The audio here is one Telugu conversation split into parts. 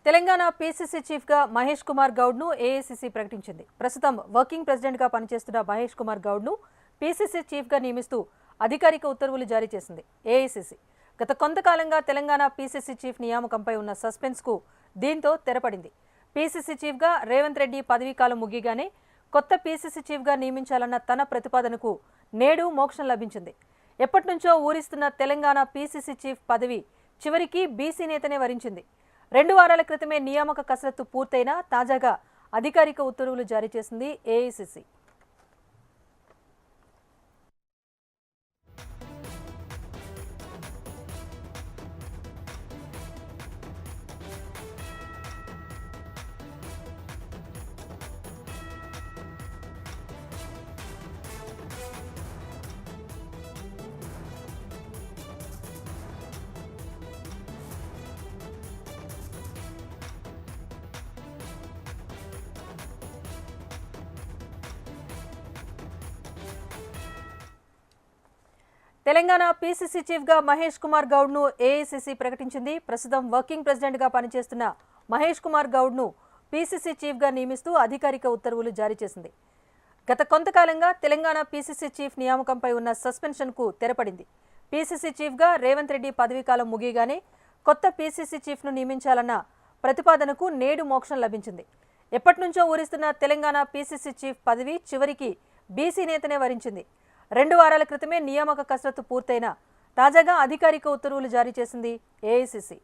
తెలంగాణ పీసీసీ చీఫ్ గా మహేష్ కుమార్ గౌడ్ ను ఏఐసీసీ ప్రకటించింది. ప్రస్తుతం వర్కింగ్ ప్రెసిడెంట్ గా పనిచేస్తున్న మహేష్ కుమార్ గౌడ్ ను పీసీసీ చీఫ్ గా నియమిస్తూ అధికారిక ఉత్తర్వులు జారీ చేసింది ఏఐసీసీ. గత కొంతకాలంగా తెలంగాణ పీసీసీ చీఫ్ నియామకంపై ఉన్న సస్పెన్స్ కు దీంతో తెరపడింది. పీసీసీ చీఫ్ గా రేవంత్ రెడ్డి పదవీకాలం ముగియగానే కొత్త పీసీసీ చీఫ్ గా నియమించాలన్న తన ప్రతిపాదనకు నేడు మోక్షం లభించింది. ఎప్పటినుంచో ఊరిస్తున్న తెలంగాణ పీసీసీ చీఫ్ పదవి చివరికి బీసీ నేతనే వరించింది. 2 వారాల క్రితమే నియామక కసరత్తు పూర్తయినా తాజాగా అధికారిక ఉత్తర్వులు జారీ చేసింది ఏఐసీసీ. తెలంగాణ పీసీసీ చీఫ్ గా మహేష్ కుమార్ గౌడ్ ను ఏఐసీసీ ప్రకటించింది. ప్రస్తుతం వర్కింగ్ ప్రెసిడెంట్ గా పనిచేస్తున్న మహేష్ కుమార్ గౌడ్ ను పీసీసీ చీఫ్ గా నియమిస్తూ అధికారిక ఉత్తర్వులు జారీ చేసింది. గత కొంతకాలంగా తెలంగాణ పీసీసీ చీఫ్ నియామకంపై ఉన్న సస్పెన్షన్ కు తెరపడింది. పీసీసీ చీఫ్ గా రేవంత్ రెడ్డి పదవీకాలం ముగియగానే కొత్త పీసీసీ చీఫ్ ను నియమించాలన్న ప్రతిపాదనకు నేడు మోక్షం లభించింది. ఎప్పటినుంచో ఊరిస్తున్న తెలంగాణ పీసీసీ చీఫ్ పదవి చివరికి బీసీ నేతనే వరించింది. 2 వారాల క్రితమే నియామక కసరత్తు పూర్తయినా తాజాగా అధికారిక ఉత్తర్వులు జారీ చేసింది ఏఐసీసీ.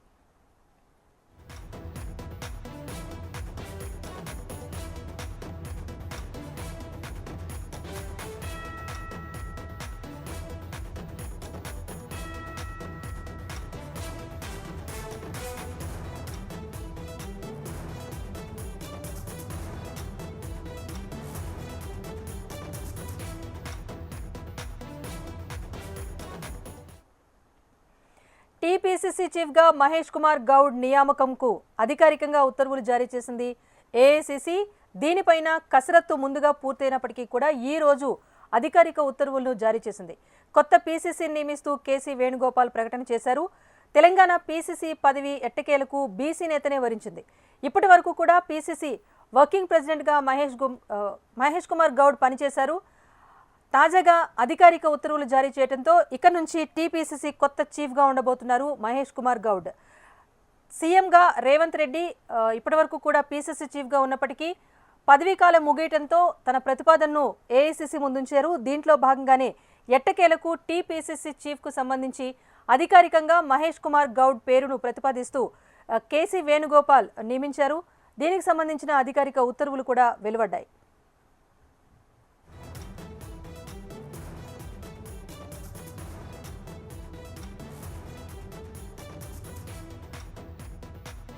టీపీసీసీ చీఫ్ గా మహేష్ కుమార్ గౌడ్ నియామకంకు అధికారికంగా ఉత్తర్వులు జారీ చేసింది ఏఐసీసీ. దీనిపైన కసరత్తు ముందుగా పూర్తయినప్పటికీ కూడా ఈ రోజు అధికారిక ఉత్తర్వులను జారీ చేసింది. కొత్త పీసీసీని నియమిస్తూ కేసీ వేణుగోపాల్ ప్రకటన చేశారు. తెలంగాణ పీసీసీ పదవి ఎట్టకేలకు బీసీ నేతనే వరించింది. ఇప్పటి వరకు కూడా పీసీసీ వర్కింగ్ ప్రెసిడెంట్ గా మహేష్ కుమార్ గౌడ్ పనిచేశారు. తాజాగా అధికారిక ఉత్తర్వులు జారీ చేయడంతో ఇక నుంచి టీపీసీసీ కొత్త చీఫ్గా ఉండబోతున్నారు మహేష్ కుమార్ గౌడ్. సీఎంగా రేవంత్ రెడ్డి ఇప్పటివరకు కూడా పీసీసీ చీఫ్గా ఉన్నప్పటికీ పదవీకాలం ముగియటంతో తన ప్రతిపాదనను ఏఐసీసీ ముందుంచారు. దీంట్లో భాగంగానే ఎట్టకేలకు టీపీసీసీ చీఫ్కు సంబంధించి అధికారికంగా మహేష్ కుమార్ గౌడ్ పేరును ప్రతిపాదిస్తూ కేసీ వేణుగోపాల్ నియమించారు. దీనికి సంబంధించిన అధికారిక ఉత్తర్వులు కూడా వెలువడ్డాయి.